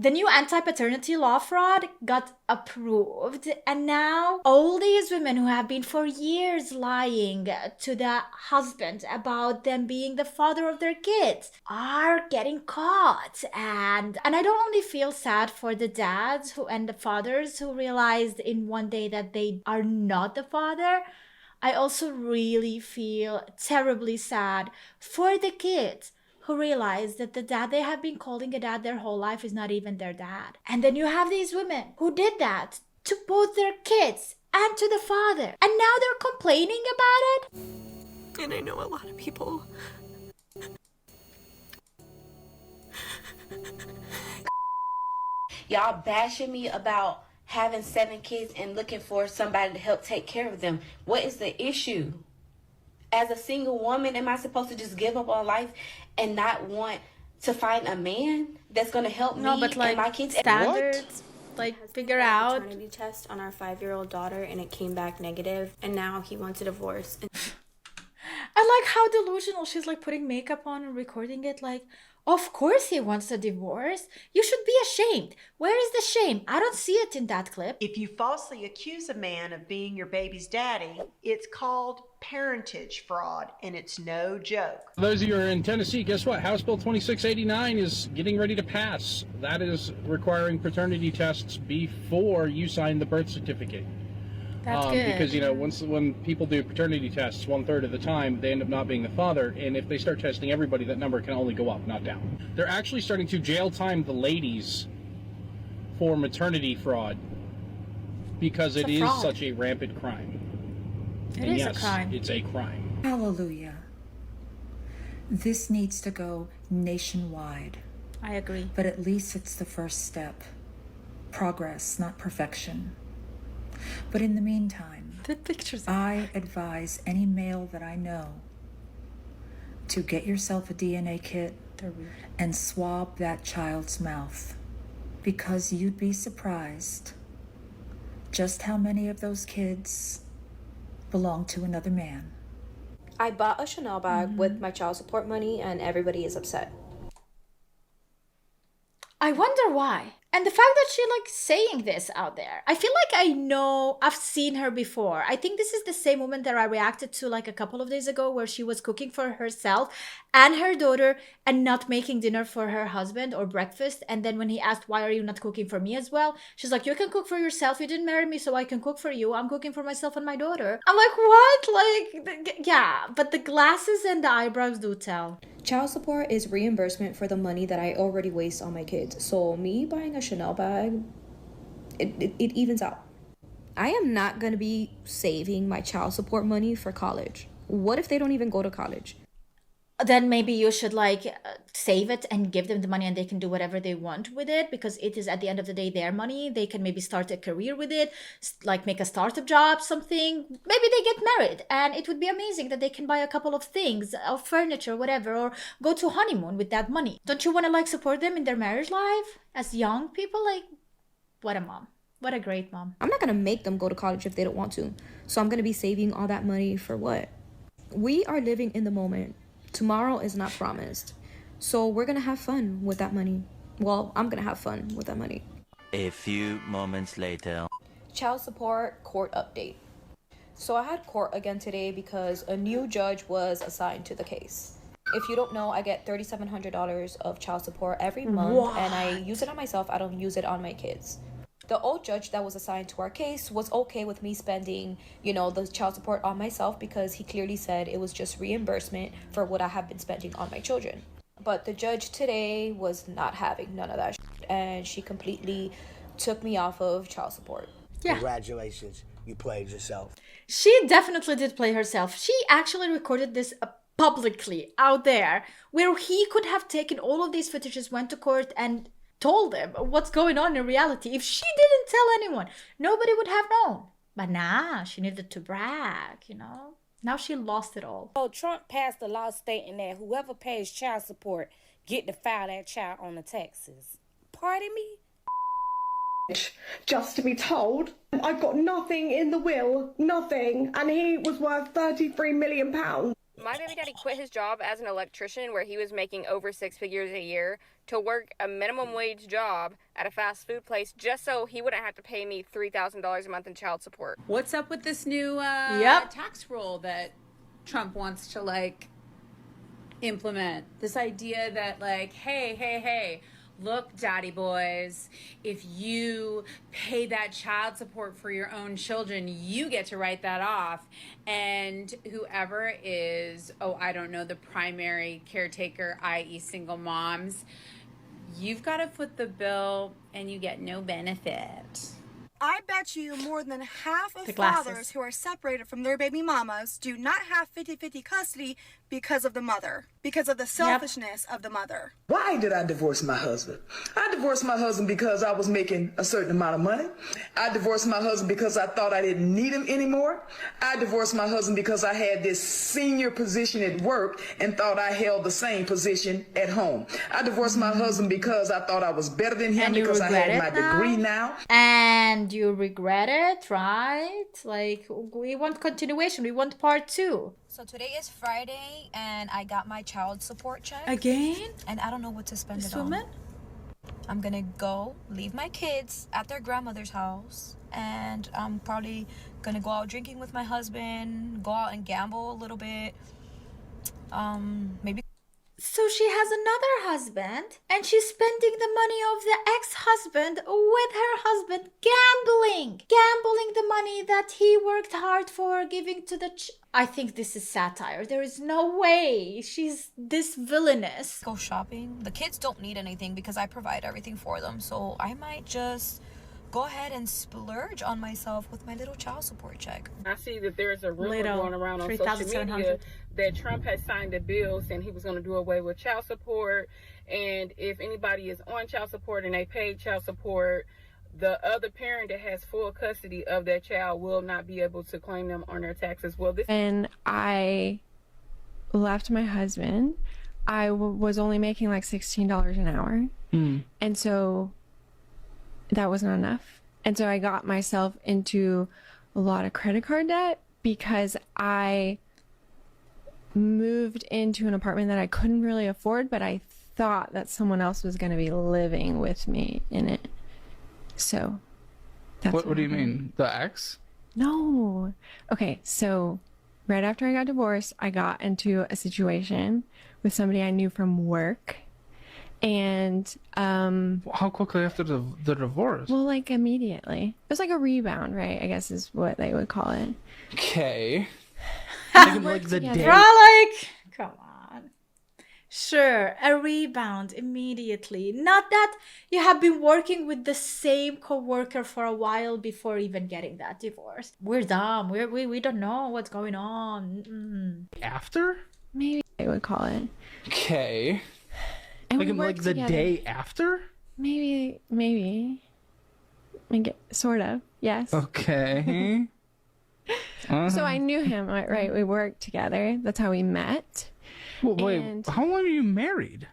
The new anti-paternity law fraud got approved, and now all these women who have been for years lying to the husband about them being the father of their kids are getting caught. And I don't only feel sad for the dads who and the fathers who realized in one day that they are not the father. I also really feel terribly sad for the kids who realize that the dad they have been calling a dad their whole life is not even their dad. And then you have these women who did that to both their kids and to the father. And now they're complaining about it. And I know a lot of people. Y'all bashing me about having 7 kids and looking for somebody to help take care of them. What is the issue? As a single woman, am I supposed to just give up on life and not want to find a man that's going to help me But like, and my kids? standards, like, figure out. Paternity test on our 5-year-old daughter, and it came back negative, and now he wants a divorce. I like how delusional she's like putting makeup on and recording it like, of course he wants a divorce. You should be ashamed. Where is the shame? I don't see it in that clip. If you falsely accuse a man of being your baby's daddy, it's called parentage fraud, and it's no joke. For those of you who are in Tennessee, guess what? House Bill 2689 is getting ready to pass. That is requiring paternity tests before you sign the birth certificate. That's good. Because, you know, when people do paternity tests, 1/3 of the time, they end up not being the father. And if they start testing everybody, that number can only go up, not down. They're actually starting to jail time the ladies for maternity fraud because it is such a rampant crime. It is a crime. It's a crime. Hallelujah. This needs to go nationwide. I agree. But at least it's the first step. Progress, not perfection. But in the meantime, The pictures. I advise any male that I know to get yourself a DNA kit They're weird. and swab that child's mouth. Because you'd be surprised just how many of those kids belong to another man. I bought a Chanel bag with my child support money, and everybody is upset. I wonder why. And the fact that she like saying this out there, I feel like I know I've seen her before. I think this is the same woman that I reacted to like a couple of days ago where she was cooking for herself and her daughter and not making dinner for her husband or breakfast. And then when he asked, why are you not cooking for me as well? She's like, you can cook for yourself. You didn't marry me, so I can cook for you. I'm cooking for myself and my daughter. I'm like, what? Like, yeah, but the glasses and the eyebrows do tell. Child support is reimbursement for the money that I already waste on my kids. So me buying a Chanel bag, it evens out. I am not going to be saving my child support money for college. What if they don't even go to college? Then maybe you should like save it and give them the money and they can do whatever they want with it, because it is at the end of the day their money. They can maybe start a career with it, like make a startup job, something. Maybe they get married and it would be amazing that they can buy a couple of things or furniture, whatever, or go to honeymoon with that money. Don't you want to like support them in their marriage life as young people? Like, what a mom. What a great mom. I'm not going to make them go to college if they don't want to. So I'm going to be saving all that money for what? We are living in the moment. Tomorrow is not promised. So we're going to have fun with that money. Well, I'm going to have fun with that money. A few moments later. Child support court update. So I had court again today because a new judge was assigned to the case. If you don't know, I get $3,700 of child support every month. And I use it on myself. I don't use it on my kids. The old judge that was assigned to our case was okay with me spending, you know, the child support on myself because he clearly said it was just reimbursement for what I have been spending on my children. But the judge today was not having none of that shit, and she completely took me off of child support. Yeah. Congratulations, you played yourself. She definitely did play herself. She actually recorded this publicly out there where he could have taken all of these footages, went to court and told them what's going on in reality. If she didn't tell anyone, nobody would have known. But nah, she needed to brag, you know? Now she lost it all. So Trump passed a law stating that whoever pays child support get to file that child on the taxes. Pardon me? Just to be told I've got nothing in the will, nothing, and he was worth £33 million. My baby daddy quit his job as an electrician where he was making over 6 figures a year to work a minimum wage job at a fast food place just so he wouldn't have to pay me $3,000 a month in child support. What's up with this new tax rule that Trump wants to like implement? This idea that like, hey, look, daddy boys, if you pay that child support for your own children, you get to write that off. And whoever is, the primary caretaker, i.e. single moms, you've got to foot the bill and you get no benefit. I bet you more than half of fathers who are separated from their baby mamas do not have 50-50 custody because of the mother, because of the selfishness of the mother. Why did I divorce my husband? I divorced my husband because I was making a certain amount of money. I divorced my husband because I thought I didn't need him anymore. I divorced my husband because I had this senior position at work and thought I held the same position at home. I divorced my husband because I thought I was better than him because I had my degree now. And you regret it, right? Like, we want continuation. We want part 2. So today is Friday, and I got my child support check. Again? And I don't know what to spend This it on. woman? I'm gonna go leave my kids at their grandmother's house, and I'm probably gonna go out drinking with my husband, go out and gamble a little bit. Maybe. So she has another husband, and she's spending the money of the ex-husband with her husband gambling the money that he worked hard for, giving to the I think this is satire. There is no way she's this villainous. Go shopping. The kids don't need anything because I provide everything for them, so I might just go ahead and splurge on myself with my little child support check. I see that there's a rumor going around on social media that Trump has signed a bill saying he was going to do away with child support, and if anybody is on child support and they pay child support, the other parent that has full custody of that child will not be able to claim them on their taxes. Well, and I left my husband, I was only making like $16 an hour, and so that wasn't enough. And so I got myself into a lot of credit card debt because I moved into an apartment that I couldn't really afford, but I thought that someone else was going to be living with me in it. So that's what do you mean? The ex? No. Okay, so right after I got divorced, I got into a situation with somebody I knew from work. And how quickly after the divorce? Well, like immediately. It was like a rebound, right? I guess is what they would call it. Okay. Like the day. Like, come on. Sure, a rebound immediately. Not that you have been working with the same coworker for a while before even getting that divorce. We're dumb. We don't know what's going on. After? Maybe they would call it. Okay. And like the together. day after? Maybe. Sort of, yes. Okay. So I knew him, right? We worked together. That's how we met. Well, wait, how long were you married?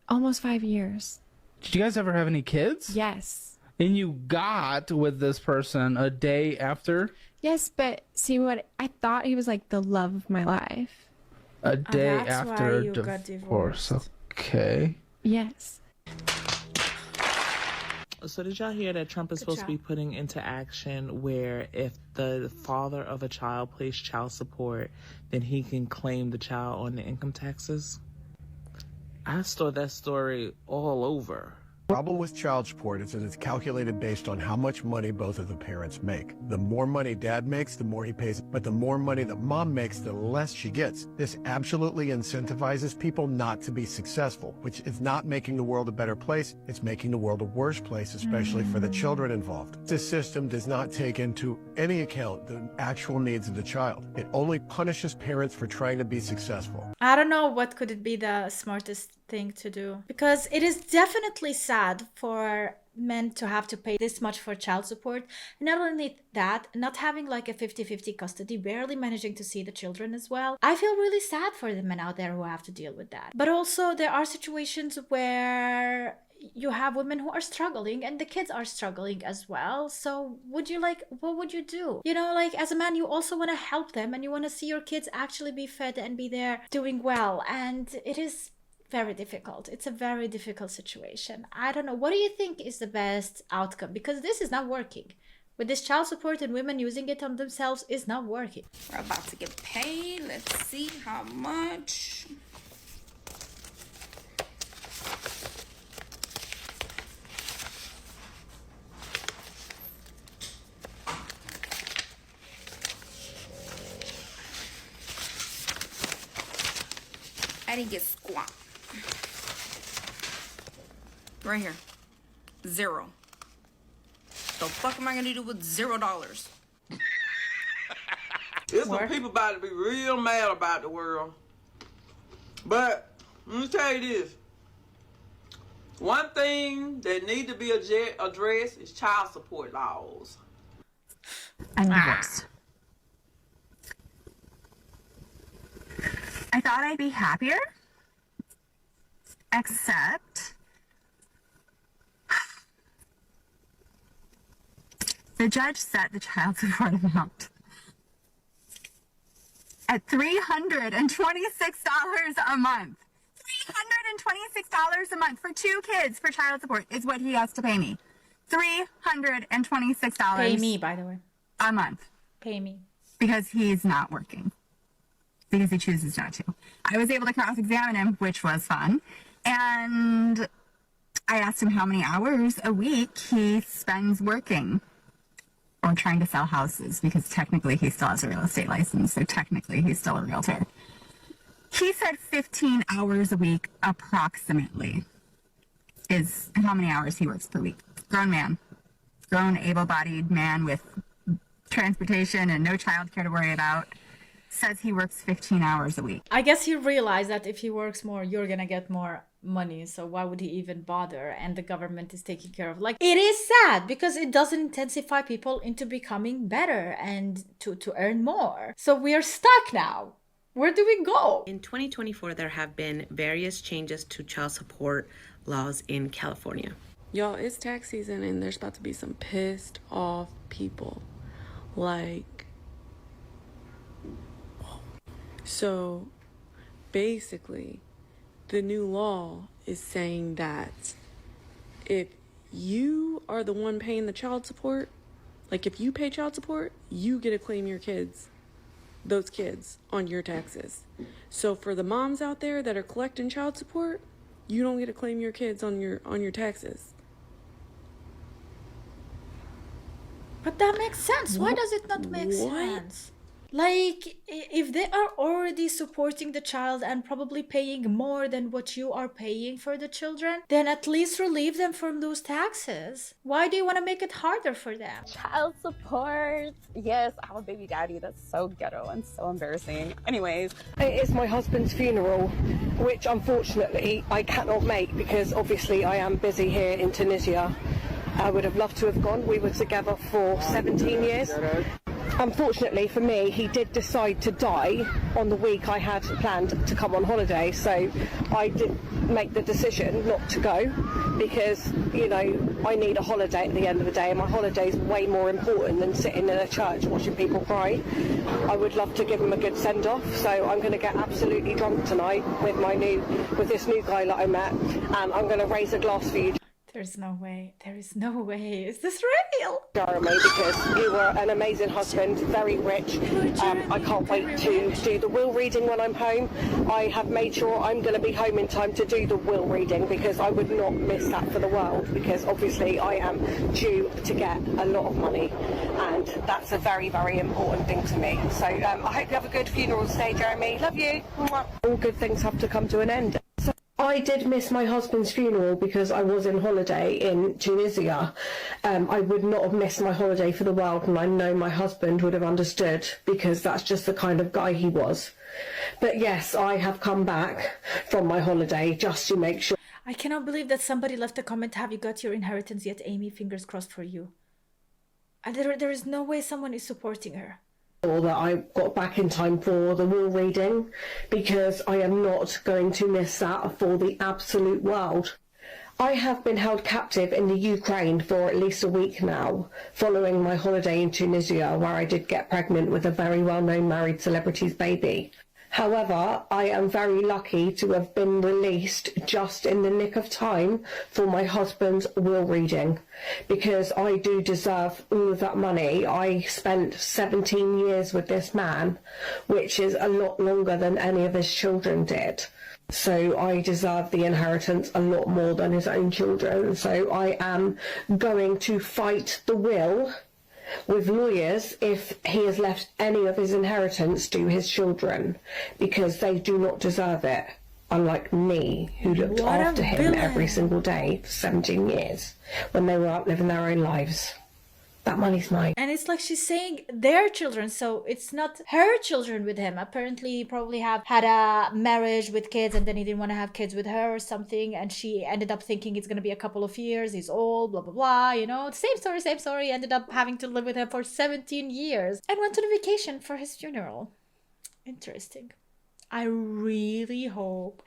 Almost 5 years. Did you guys ever have any kids? Yes. And you got with this person a day after? Yes, but see what I thought he was like the love of my life. A day that's after why you got divorced. Okay. Yes. So did y'all hear that Trump is supposed to be putting into action where if the father of a child pays child support, then he can claim the child on the income taxes? I saw that story all over. The problem with child support is that it's calculated based on how much money both of the parents make. The more money dad makes, the more he pays, but the more money that mom makes, the less she gets. This absolutely incentivizes people not to be successful, which is not making the world a better place. It's making the world a worse place, especially for the children involved. This system does not take into any account the actual needs of the child. It only punishes parents for trying to be successful. I don't know what could it be the smartest thing to do, because it is definitely sad for men to have to pay this much for child support. Not only that, not having like a 50-50 custody, barely managing to see the children as well. I feel really sad for the men out there who have to deal with that. But also there are situations where you have women who are struggling and the kids are struggling as well. So what would you do? As a man, you also want to help them and you want to see your kids actually be fed and be there doing well. And it is very difficult. It's a very difficult situation. I don't know. What do you think is the best outcome? Because this is not working. With this child support and women using it on themselves is not working. We're about to get paid. Let's see how much. I didn't get squat. Right here. 0. The fuck am I gonna do with $0? There's some people about to be real mad about the world. But let me tell you this. One thing that need to be addressed is child support laws. And divorce. I thought I'd be happier, except the judge set the child support amount at $326 a month. $326 a month for 2 kids for child support is what he has to pay me. $326. Pay me, by the way. A month. Pay me. Because he's not working. Because he chooses not to. I was able to cross-examine him, which was fun. And I asked him how many hours a week he spends working or trying to sell houses, because technically he still has a real estate license, so technically he's still a realtor. He said 15 hours a week, approximately, is how many hours he works per week. Grown man. Grown, able-bodied man with transportation and no childcare to worry about. Says he works 15 hours a week. I guess he realized that if he works more, you're gonna get more money. So why would he even bother? And the government is taking care of. It is sad because it doesn't intensify people into becoming better and to earn more. So we are stuck now. Where do we go? In 2024, there have been various changes to child support laws in California. Y'all, it's tax season and there's about to be some pissed off people. So basically, the new law is saying that if you are the one paying the child support, if you pay child support, you get to claim those kids on your taxes. So for the moms out there that are collecting child support, you don't get to claim your kids on your taxes. But that makes sense. Why does it not make sense? If they are already supporting the child and probably paying more than what you are paying for the children, then at least relieve them from those taxes. Why do you want to make it harder for them? Child support. Yes, I have a baby daddy. That's so ghetto and so embarrassing. Anyways. It's my husband's funeral, which unfortunately I cannot make because obviously I am busy here in Tunisia. I would have loved to have gone. We were together for 17 years. Unfortunately for me, he did decide to die on the week I had planned to come on holiday, so I did make the decision not to go because, I need a holiday at the end of the day, and my holiday is way more important than sitting in a church watching people cry. I would love to give him a good send-off, so I'm going to get absolutely drunk tonight with this new guy that I met, and I'm going to raise a glass for you. There's no way. There is no way. Is this real? Jeremy, because you were an amazing husband, very rich. I can't wait to do the will reading when I'm home. I have made sure I'm going to be home in time to do the will reading because I would not miss that for the world, because obviously I am due to get a lot of money and that's a very, very important thing to me. So I hope you have a good funeral today, Jeremy. Love you. All good things have to come to an end. I did miss my husband's funeral because I was in holiday in Tunisia. I would not have missed my holiday for the world, and I know my husband would have understood because that's just the kind of guy he was. But yes, I have come back from my holiday just to make sure. I cannot believe that somebody left a comment, "Have you got your inheritance yet, Amy? Fingers crossed for you." And there is no way someone is supporting her. That I got back in time for the will reading because I am not going to miss that for the absolute world. I have been held captive in the Ukraine for at least a week now, following my holiday in Tunisia, where I did get pregnant with a very well-known married celebrity's baby. However, I am very lucky to have been released just in the nick of time for my husband's will reading, because I do deserve all of that money. I spent 17 years with this man, which is a lot longer than any of his children did. So I deserve the inheritance a lot more than his own children. So I am going to fight the will with lawyers if he has left any of his inheritance to his children, because they do not deserve it, unlike me, who looked after him every single day for 17 years when they were out living their own lives. That money's mine. And it's like she's saying their children, so it's not her children with him. Apparently, he probably had a marriage with kids, and then he didn't want to have kids with her or something, and she ended up thinking it's going to be a couple of years, he's old, blah, blah, blah, you know. Same story, ended up having to live with him for 17 years, and went on a vacation for his funeral. Interesting. I really hope,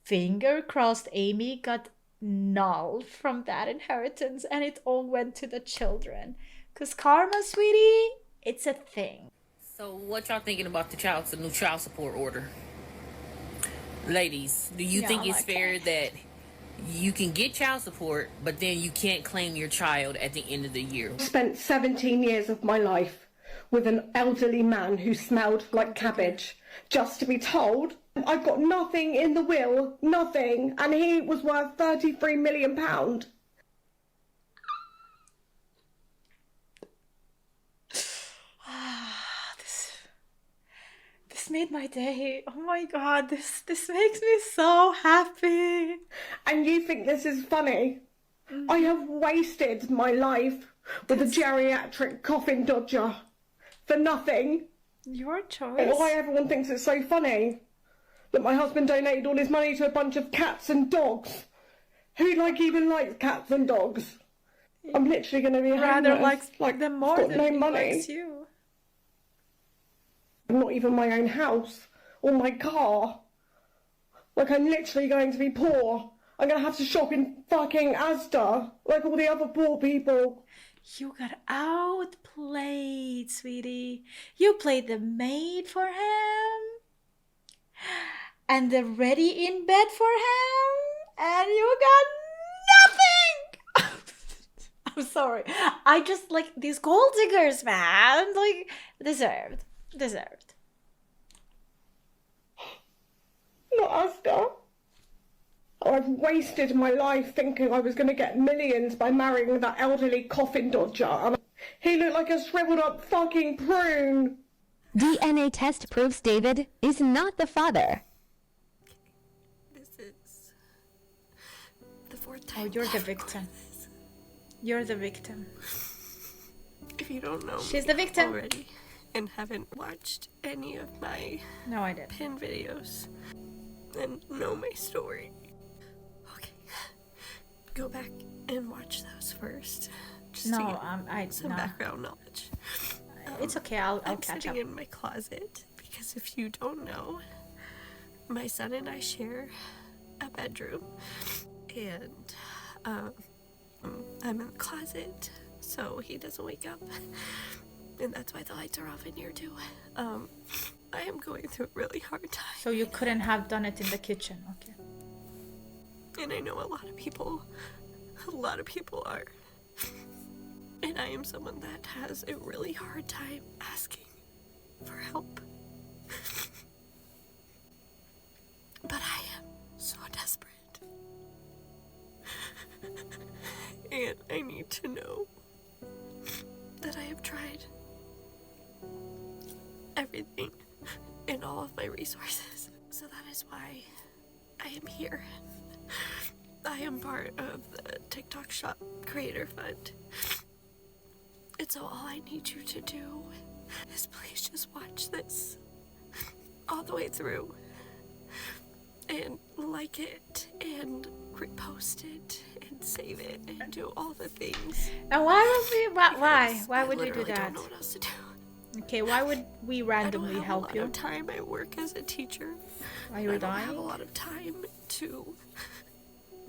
finger crossed, Amy got null from that inheritance and it all went to the children, because karma, sweetie, it's a thing. So what y'all thinking about the new child support order? Ladies, do you think it's fair that you can get child support but then you can't claim your child at the end of the year? I spent 17 years of my life with an elderly man who smelled like cabbage, just to be told I've got nothing in the will, nothing, and he was worth £33 million. This made my day. Oh my god, this makes me so happy. And you think this is funny? I have wasted my life with a geriatric coffin dodger for nothing. Your choice. And why everyone thinks it's so funny that my husband donated all his money to a bunch of cats and dogs. Who even likes cats and dogs? I'm literally going to be rather homeless. like them more than no he money. likes you. Not even my own house or my car. Like, I'm literally going to be poor. I'm going to have to shop in fucking Asda like all the other poor people. You got outplayed, sweetie. You played the maid for him and the ready in bed for him, and you got nothing. I'm sorry. I just like these gold diggers, man. Like, deserved. Not Asda. I've wasted my life thinking I was going to get millions by marrying that elderly coffin dodger. And he looked like a shriveled up fucking prune. DNA test proves David is not the father. This is the fourth time. Oh, you're the victim. You're the victim. If you don't know, she's the victim already and haven't watched any of my pin videos and know my story. Go back and watch those first. Just to get some background knowledge. It's okay. I'll I'm catch sitting up. in my closet because if you don't know, my son and I share a bedroom, and I'm in the closet so he doesn't wake up, and that's why the lights are off in here too. I am going through a really hard time. So you couldn't have done it in the kitchen, okay? And I know a lot of people are. And I am someone that has a really hard time asking for help. But I am so desperate. And I need to know that I have tried everything and all of my resources. So that is why I am here. I am part of the TikTok Shop Creator Fund. And so all I need you to do is please just watch this all the way through and like it and repost it and save it and do all the things. And why would we do that? I don't know what else to do. Okay, why would we randomly help you? I don't have a lot of time. I work as a teacher. Are you dying? I don't have a lot of time to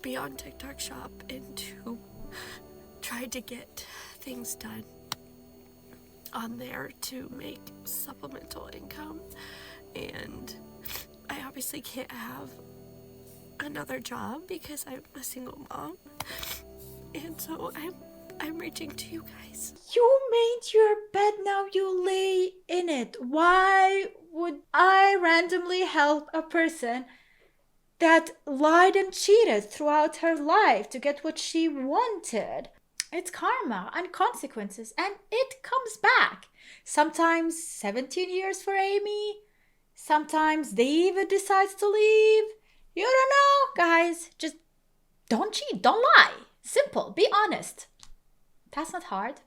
be on TikTok Shop and to try to get things done on there to make supplemental income. And I obviously can't have another job because I'm a single mom. And so I'm reaching to you guys. You made your bed, now you lay in it. Why would I randomly help a person that lied and cheated throughout her life to get what she wanted? It's karma and consequences, and it comes back. Sometimes 17 years for Amy. Sometimes David decides to leave. You don't know, guys. Just don't cheat, don't lie. Simple, be honest. That's not hard.